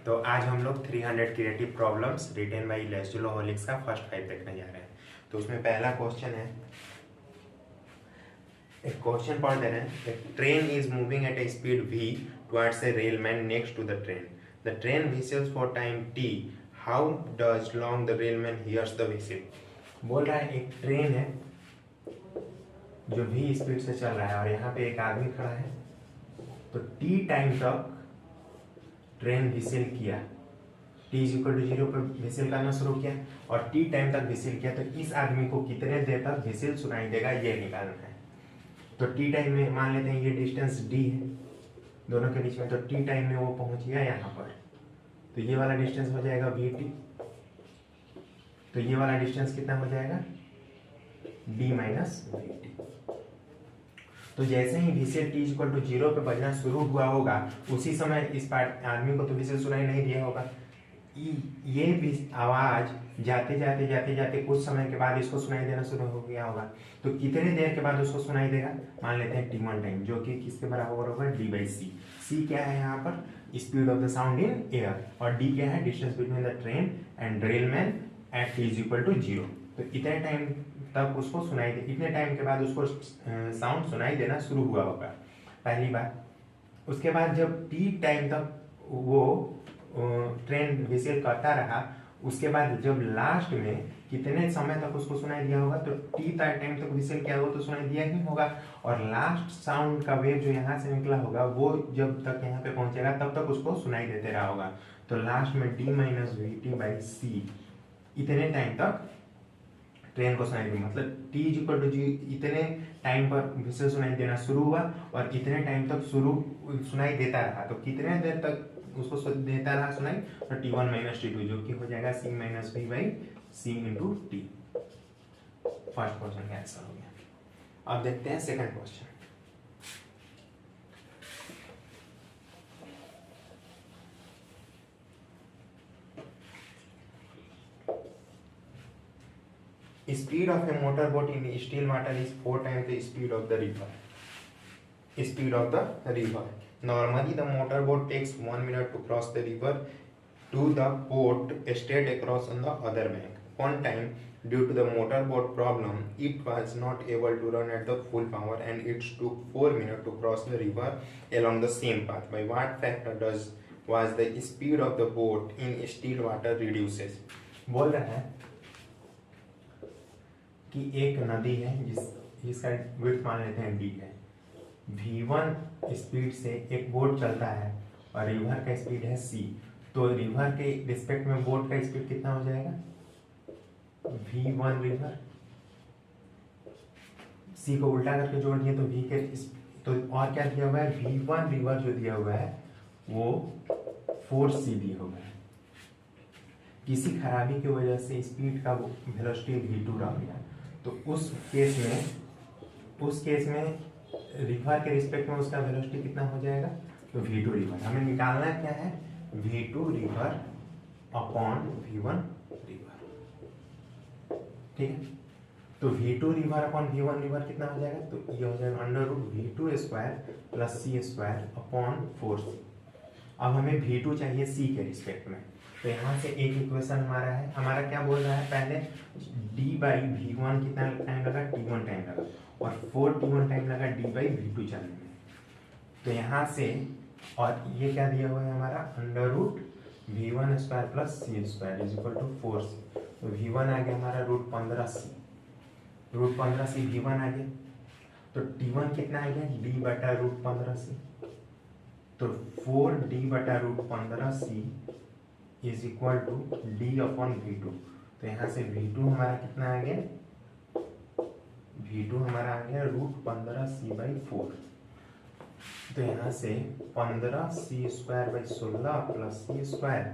तो आज हम लोग 300 क्रिएटिव प्रॉब्लम्स रिटेन बाई लेस्जुलो होलिक्स का फर्स्ट 5 देखने जा रहे हैं। तो उसमें पहला क्वेश्चन है, एक क्वेश्चन पढ़ दे रहे हैं। एक train is moving at a speed v towards a railman next to the train. The train whistles for time t। How does long the railman hears the whistle. बोल रहा है एक ट्रेन है जो v स्पीड से चल रहा है और यहाँ पे एक आदमी खड़ा है। तो t टाइम तक ट्रेन व्हिसल किया, t इज इक्वल टू 0 पर व्हिसल करना शुरू किया और t टाइम तक व्हिसल किया। तो इस आदमी को कितने देर तक व्हिसल सुनाई देगा ये निकालना है। तो t टाइम में मान लेते हैं ये डिस्टेंस d है दोनों के बीच में। तो t टाइम में वो पहुंच गया यहाँ पर, तो ये वाला डिस्टेंस हो जाएगा vt। तो ये वाला डिस्टेंस कितना हो जाएगा d माइनस vt। तो जैसे ही व्हिसल t इक्वल टू 0 पे बजना शुरू हुआ होगा उसी समय इस पार्ट आदमी को तो व्हिसल सुनाई नहीं दिया होगा। ये भी आवाज जाते जाते जाते जाते कुछ समय के बाद इसको सुनाई देना शुरू हो गया होगा। तो कितने देर के बाद उसको सुनाई देगा, मान लेते हैं t1 टाइम, जो कि किसके बराबर होगा d बाई सी। सी क्या है यहाँ पर, speed of the sound in air, और d क्या है, distance between the train and railman at t is equal to 0। तो इतने टाइम तक उसको सुनाई दे, इतने टाइम के बाद उसको साउंड सुनाई देना शुरू हुआ होगा, पहली बात। उसके बाद जब t टाइम तक वो ट्रेन व्हिसल करता रहा, उसके बाद जब लास्ट में कितने समय तक उसको सुनाई दिया होगा, तो t टाइम तक व्हिसल किया होगा तो सुनाई दिया ही होगा। और लास्ट साउंड का वेव जो यहाँ से निकला होगा वो जब तक यहाँ पे पहुंचेगा तब तक उसको सुनाई देते रहा होगा। तो लास्ट में d minus V T by C इतने टाइम तक ट्रेन को सुनाई दी, मतलब t इक्वल टू जी इतने टाइम पर व्हिसल सुनाई देना शुरू हुआ और इतने टाइम तक सुनाई देता रहा। तो कितने देर तक उसको देता रहा सुनाई, तो t1 माइनस t2, जो कि हो जाएगा c minus v by c into T. First question का आंसर हो गया। अब देखते हैं second question. Speed of a motorboat in still water is 4 times the speed of the river. Speed of the river. Normally, the motorboat takes 1 minute to cross the river to the port straight across on the other bank. One time, due to the motorboat problem, it was not able to run at the full power and it took 4 minutes to cross the river along the same path. By what factor was the speed of the boat in still water reduces? बोल रहा है कि एक नदी है जिसका width मान लेते हैं d है। v1 स्पीड से एक बोट चलता है और रिवर का स्पीड है c। तो रिवर के रिस्पेक्ट में बोट का स्पीड कितना हो जाएगा, v1 रिवर। c को उल्टा करके जोड़ दिए तो v के तो और क्या दिया हुआ है, v1 रिवर जो दिया हुआ है वो 4c दिया हुआ है। किसी खराबी की वजह से स्पीड का वेलोसिटी v2 रह गया। तो उस केस में रिवर के रिस्पेक्ट में उसका वेलोसिटी कितना हो जाएगा, तो v2 रिवर। हमें निकालना क्या है, v2 river upon v1 river, ठीक है। तो v2 river upon v1 river कितना हो जाएगा, तो ये हो जाएगा under root v2 square plus c square upon 4c। अब हमें v2 चाहिए c के रिस्पेक्ट में। तो यहाँ से एक इक्वेशन हमारा क्या बोल रहा है, पहले d बाई v1 कितना टाइम लगा, t1 टाइम लगा, और 4t1 टाइम लगा d बाई v2 चलने में। तो यहाँ से और ये क्या दिया हुआ है हमारा, under root v1 square plus c square is equal to 4c। तो v1 आ गया हमारा root 15c, root 15c v1 आ गया। तो t1 कितना आ गया, d बटा रूट 15c। तो 4d बटा root 15c is equal to d upon v2। तो यहाँ से v2 हमारा कितना आ गया, v2 हमारा आ गया रूट 15c बाई 4। तो यहाँ से 15c square by 16 plus c square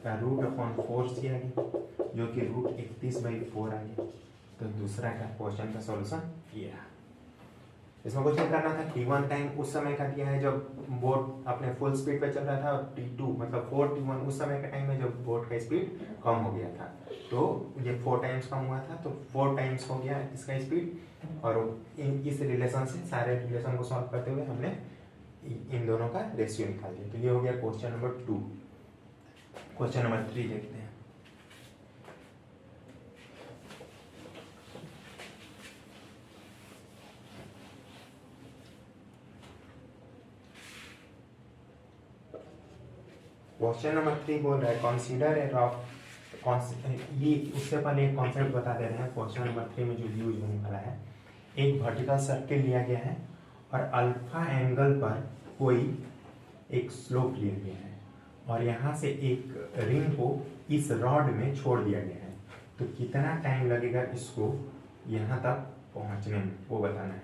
का रूट अपॉन 4c आ गया, जो कि रूट 31 बाई 4 आ गया। तो दूसरा का क्वेश्चन का सॉल्यूशन ये रहा। इसमें कुछ नहीं करना था, t1 टाइम उस समय का दिया है जब बोट अपने फुल स्पीड पे चल रहा था, और t2 मतलब 4t1 उस समय का टाइम है जब बोट का स्पीड कम हो गया था। तो ये 4 टाइम्स कम हुआ था, तो 4 टाइम्स हो गया इसका स्पीड। और इस रिलेशन से सारे रिलेशन को सॉल्व करते हुए हमने इन दोनों का रेशियो निकाल दिया। तो ये हो गया क्वेश्चन नंबर 2। क्वेश्चन नंबर 3 देखते हैं। क्वेश्चन नंबर 3 बोल रहा है कंसीडर ए रफ, ये उससे पहले एक कॉन्सेप्ट बता दे रहे हैं। क्वेश्चन नंबर 3 में जो यूज होने वाला है, एक वर्टिकल सर्किल लिया गया है और अल्फा एंगल पर कोई एक स्लोप लिया गया है और यहाँ से एक रिंग को इस रॉड में छोड़ दिया गया है। तो कितना टाइम लगेगा इसको यहाँ तक पहुँचने में, वो बताना है।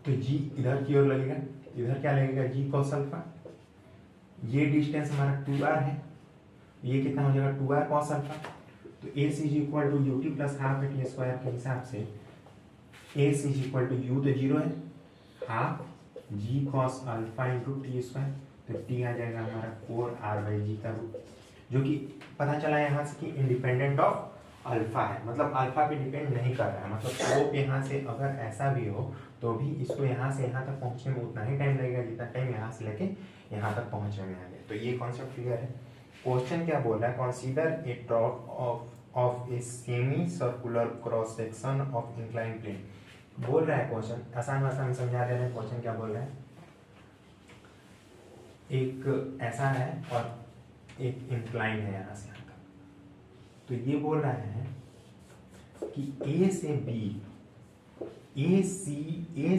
तो जी इधर की ओर लगेगा, इधर क्या लगेगा, जी कॉस अल्फा। ये डिस्टेंस हमारा 2r है, ये कितना हो जाएगा 2r कॉस अल्फा। तो S is equal to U T plus half T square के हिसाब से S is equal to U तो 0 है, half G cos alpha into T square. तो टी आ जाएगा हमारा 4r/g का रूट, जो कि पता चला यहाँ से कि इंडिपेंडेंट ऑफ अल्फा है, मतलब अल्फा पे डिपेंड नहीं कर रहा है। मतलब स्लोप यहाँ से अगर ऐसा भी हो तो भी इसको यहाँ से यहाँ तक पहुँचने में उतना ही टाइम लगेगा जितना टाइम यहाँ से लेके यहाँ तक पहुँचने में आ गया। तो ये कॉन्सेप्ट क्लियर है। क्वेश्चन क्या बोल रहा है, consider a trough of a semi circular cross section of incline plane. बोल रहा है क्वेश्चन आसान भाषा में समझा दे रहे हैं। क्वेश्चन क्या बोल रहा है, एक ऐसा है और एक इंक्लाइन है यहाँ से यहाँ तक। तो ये बोल रहा है कि ए से बी, ए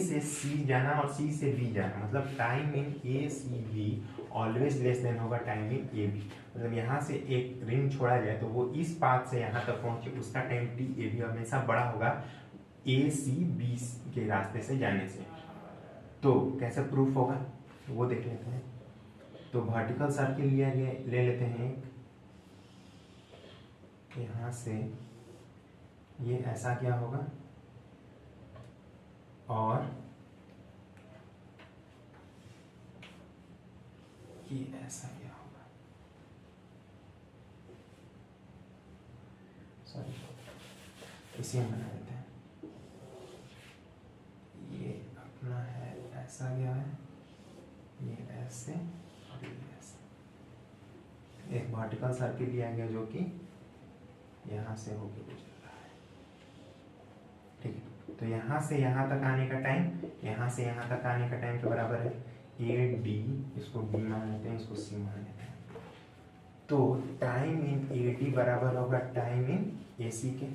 से सी जाना और सी से बी जाना, मतलब time in A C B always less than होगा टाइम इन ए बी। मतलब यहाँ से एक रिंग छोड़ा जाए तो वो इस पाथ से यहाँ तक पहुँचे, उसका टाइम टी ए बी हमेशा बड़ा होगा ए सी बी के रास्ते से जाने से। तो कैसे प्रूफ होगा वो देख लेते हैं। तो वर्टिकल सर्किल ले लेते हैं एक, यहाँ से ये ऐसा क्या होगा और ये ऐसा क्या होगा, सॉरी इसी में बना देते हैं। ये अपना है ऐसा गया है, ये ऐसे और ये ऐसे। एक वर्टिकल सर्किल लिया गया जो कि यहाँ से होके गुजर रहा है, ठीक है। तो यहाँ से यहाँ तक आने का टाइम, यहाँ से यहाँ तक आने का टाइम के बराबर है ए डी, इसको बी मान लेते हैं, इसको सी मान लेते हैं। तो टाइम इन ए डी बराबर होगा टाइम इन ए सी के।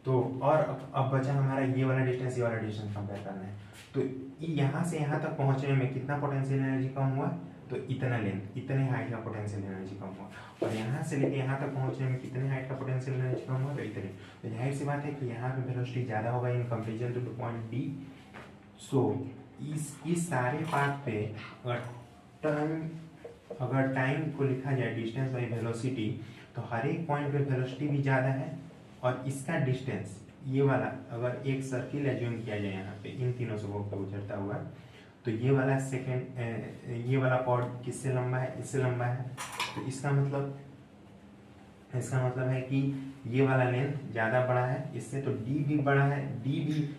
तो और अब बचा हमारा ये वाला डिस्टेंस, ये वाला डिस्टेंस कंपेयर करना है। तो यहाँ से यहाँ तक पहुँचने में कितना पोटेंशियल एनर्जी कम हुआ, तो इतना लेंथ, इतने हाइट का पोटेंशियल एनर्जी कम हुआ। और यहाँ से लेके यहाँ तक पहुँचने में कितने हाइट का पोटेंशियल एनर्जी कम हुआ, तो इतने। तो जाहिर सी बात है कि यहाँ पे वेलोसिटी ज़्यादा होगा in comparison to point D. So इस सारे पाथ पे अगर टाइम को लिखा जाए डिस्टेंस बाई वेलोसिटी, तो हर एक पॉइंट पे वेलोसिटी भी ज़्यादा है और इसका डिस्टेंस ये वाला अगर एक सर्किल एज्यूम किया जाए यहाँ पे इन तीनों से होकर गुजरता हुआ, तो ये वाला ये वाला कॉर्ड किससे लंबा है, इससे लंबा है। तो इसका मतलब है कि ये वाला लेंथ ज़्यादा बड़ा है इससे, तो डी भी बड़ा है, डी भी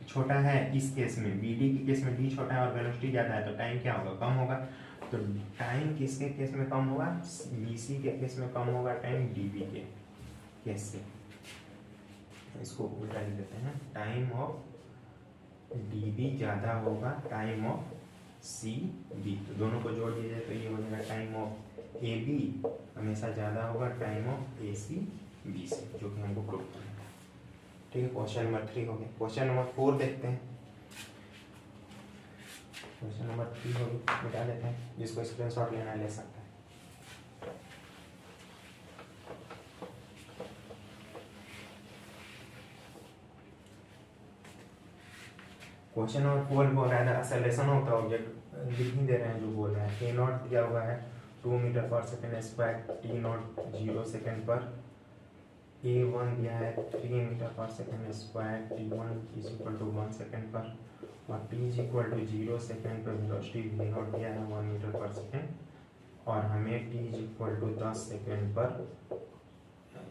छोटा है इस केस में, बी डी के केस में डी छोटा है और वेलोसिटी ज़्यादा है, तो टाइम क्या होगा, कम होगा। तो टाइम किसके केस में कम होगा, बी सी के केस में कम होगा टाइम डी बी के केस से। इसको उल्टा लिख देते हैं, टाइम ऑफ डी बी ज़्यादा होगा टाइम ऑफ सी बी। तो दोनों को जोड़ दिया जाए तो ये हो जाएगा टाइम ऑफ ए बी हमेशा ज़्यादा होगा time of A C B से, जो कि हमको प्रूव करना है। ठीक है, क्वेश्चन नंबर 3 हो गया। क्वेश्चन नंबर 4 देखते हैं। क्वेश्चन नंबर 3 हो गया, मिटा लेते हैं, जिसको स्क्रीनशॉट लेना ले सकता है। क्वेश्चन नंबर 4 बोल रहा है एक्सेलरेशन ऑफ द ऑब्जेक्ट लिख ही दे रहे हैं, जो बोल रहे हैं ए नॉट दिया हुआ है 2 metre per second square, t naught 0 second per, A1 दिया है 3 metre per second square, T1 is equal to 1 second पर, और T is equal to 0 second per velocity V naught दिया है 1 मीटर पर सेकेंड, और हमें T is equal to 10 second per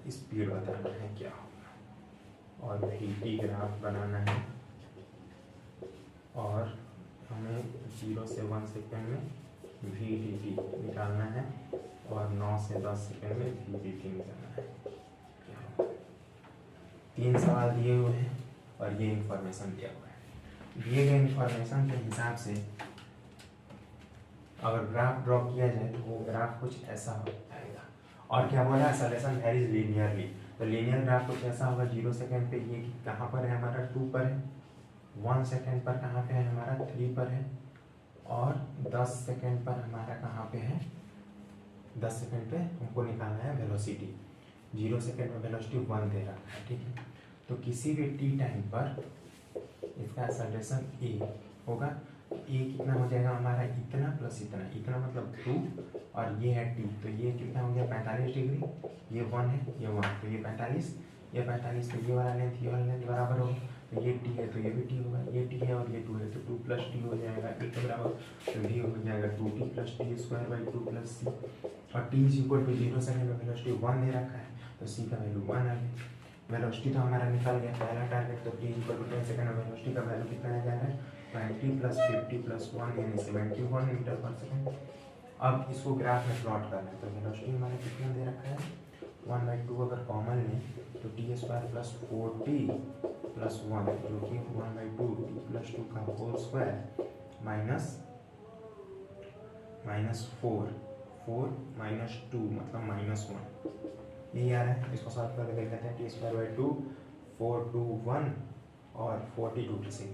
speed बताना है क्या होगा, और Vt ग्राफ बनाना है, और हमें 0 से 1 सेकेंड में वी डी टी निकालना है और 9 से 10 सेकंड में वी डी टी निकालना है। 3 सवाल दिए हुए हैं और ये इंफॉर्मेशन दिया हुआ है। दिए गए इंफॉर्मेशन के हिसाब से अगर ग्राफ ड्रॉ किया जाए तो वो ग्राफ कुछ ऐसा आएगा। और क्या बोला, सॉल्यूशन वेरीज लीनियरली, तो लीनियर ग्राफ कुछ ऐसा होगा। 0 सेकंड पे ये कहाँ पर है हमारा 2 पर है, 1 सेकंड पर कहाँ पे है हमारा 3 पर है, और 10 सेकंड पर हमारा कहाँ पे है, 10 सेकंड पे हमको निकालना है वेलोसिटी। 0 सेकंड में वेलोसिटी 1 दे रखा है, ठीक है। तो किसी भी टी टाइम पर इसका सॉल्यूशन ए होगा। ए कितना हो जाएगा हमारा, इतना प्लस इतना, इतना मतलब 2 और ये है टी, तो ये कितना हो गया 45 डिग्री, ये 1 है ये 1, तो ये 45, ये 45, तो ये वाला लेंथ बराबर होगा। तो ये टी है तो ये भी टी होगा, ये टी है और ये 2 है तो 2 प्लस टी हो जाएगा, एक के बराबर, तो वी हो जाएगा 2t plus T square by 2 plus C. और T is equal to 0 second में वेलोसिटी 1 दे रखा है, तो सी का वैल्यू 1 आ गया। वेलोसिटी तो हमारा निकल गया पहला टारगेट, तो टी इक्वल टू 10 सेकंड में वेलोसिटी का वैल्यू कितना आ जा रहा है 20 प्लस 50 प्लस 1 यानी 71 मीटर पर सेकंड। अब इसको ग्राफ में प्लॉट करना है, तो वेलोसिटी हमारा कितना दे रखा है 1/2, अगर कॉमन लें तो T square plus 4t plus 1 जो कि 1/2 टी प्लस 2 का होल स्क्वायर माइनस 4 माइनस 2 मतलब -1, यही आ रहा है। इसको सॉल्व करके देख लेते हैं। टी स्क्वायर बाई 2, 4 2 1 और 42 टी से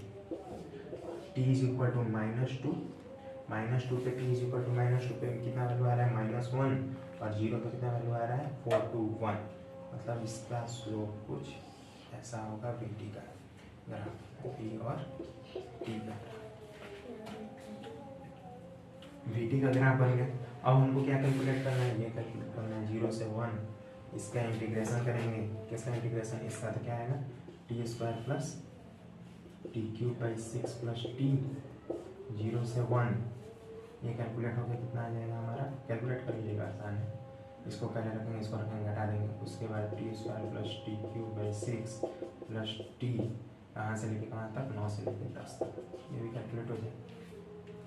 टी इज इक्वल टू -2 पे टी इज इक्वल टू -2 पे कितना वैल्यू आ रहा है -1 और 0 पे कितना वैल्यू आ रहा है 4 2 1, मतलब इसका स्लोप कुछ ऐसा होगा वी टी का ग्राफ, वी और टी का वी टी का ग्राफ बन गया। अब हमको क्या कैलकुलेट करना है, ये कैलकुलेट करना है 0 से 1, इसका इंटीग्रेशन करेंगे। किसका इंटीग्रेशन, इसका तो क्या आएगा T square plus T cube by 6 plus T 0 से 1, ये कैलकुलेट होकर कितना आ जाएगा हमारा, कैलकुलेट कर लीजिएगा आसान है। इसको पहले रखेंगे, इसको रखेंगे, घटा देंगे, उसके बाद T square plus T cube by 6 plus T कहाँ से लेके कहाँ तक 9 से लेके 10 तक, ये भी कैलकुलेट हो जाए।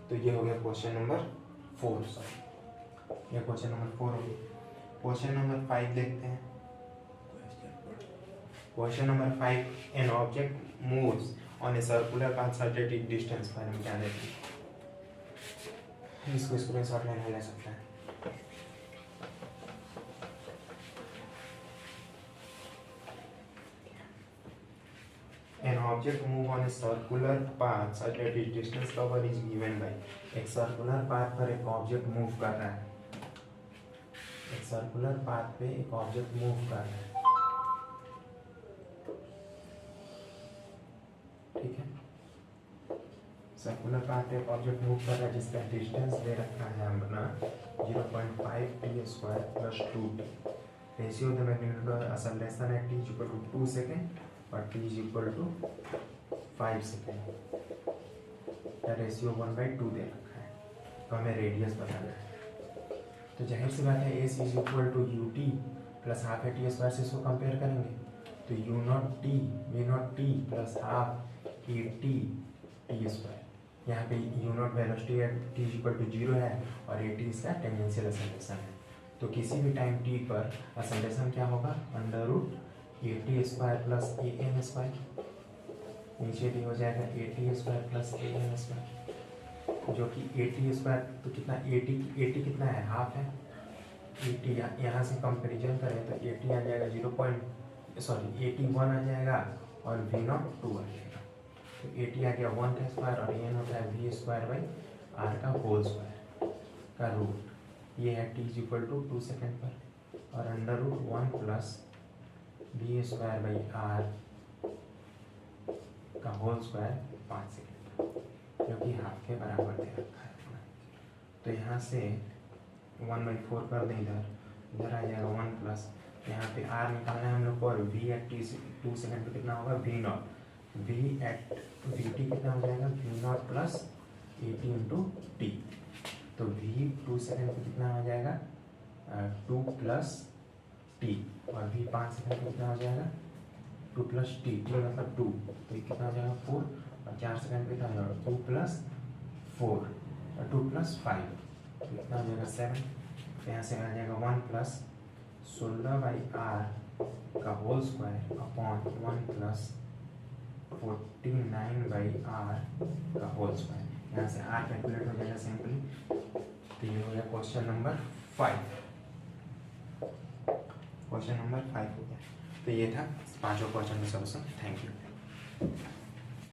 तो ये हो गया क्वेश्चन नंबर 4, सॉरी ये क्वेश्चन नंबर 4 हो गया। क्वेश्चन नंबर 5 देखते हैं। Question number 5, an object moves on a circular path certain distance पर हम क्या देखें, इसको स्क्रीनशॉट लेना ले सकते हैं। An object move on a circular path such that its distance covered is given by, एक सर्कुलर पाथ पर एक ऑब्जेक्ट मूव कर रहा है, एक सर्कुलर पाथ पे एक ऑब्जेक्ट मूव कर रहा है, ठीक है। सर्कुलर पाथ पे एक ऑब्जेक्ट मूव कर रहा है जिसका डिस्टेंस दे रखा है अपना 0.5 t square plus 2t। Ratio of the magnitude of acceleration है t इक्वल टू 2 सेकेंड और t is equal to 5 second का रेशियो 1/2 दे रखा है, तो हमें रेडियस बताना है। तो जाहिर सी बात है S is equal to U T plus half है टी स्क्वायर से इसको कंपेयर करेंगे, तो u naught t v naught t plus half e t t square, यहाँ पे यू नॉट वेलोसिटी है टी इक्वल टू 0 है और ए टी इसका टेंजेंशियल एक्सेलरेशन है। तो किसी भी टाइम टी पर एक्सेलरेशन क्या होगा √AT square plus AM square, नीचे भी हो जाएगा AT square plus AM square, जो कि AT स्क्वायर तो कितना AT कितना है हाफ है, AT यहाँ से कंपेरिजन करें तो AT आ जाएगा 81 आ जाएगा और V नॉट 2 आ जाएगा, तो AT आ गया 1 का स्क्वायर और AN होता है V स्क्वायर बाई R का होल स्क्वायर का रूट, ये है T is equal to 2 second पर और √1 plus V square by R का होल स्क्वायर 5 सेकेंड, जो कि हाफ के बराबर दे रखा है अपना। तो यहाँ से 1/4 कर दें, इधर आ जाएगा 1 प्लस, यहाँ पे R निकालना है हम लोग को और V एट टी 2 सेकेंड पे कितना होगा V naught, V at v t कितना हो जाएगा V naught plus AT into t, तो V 2 सेकेंड पे कितना हो जाएगा 2 प्लस टी और V 5 सेकेंड पे कितना हो जाएगा 2 प्लस टी मतलब 2, तो ये कितना हो जाएगा 4 और 4 सेकेंड पे कितना हो जाएगा 2 प्लस 4 और 2 प्लस 5, कितना हो जाएगा 7, तो यहाँ से आ जाएगा 1 प्लस 16/r का whole square upon 1 plus 49/r का होल स्क्वायर। यहाँ से r कैलकुलेट हो जाएगा सिंपली। तो ये हो गया क्वेश्चन नंबर 5। क्वेश्चन नंबर 5 हो गया। तो ये था 5 क्वेश्चन का सॉल्यूशन। Thank you.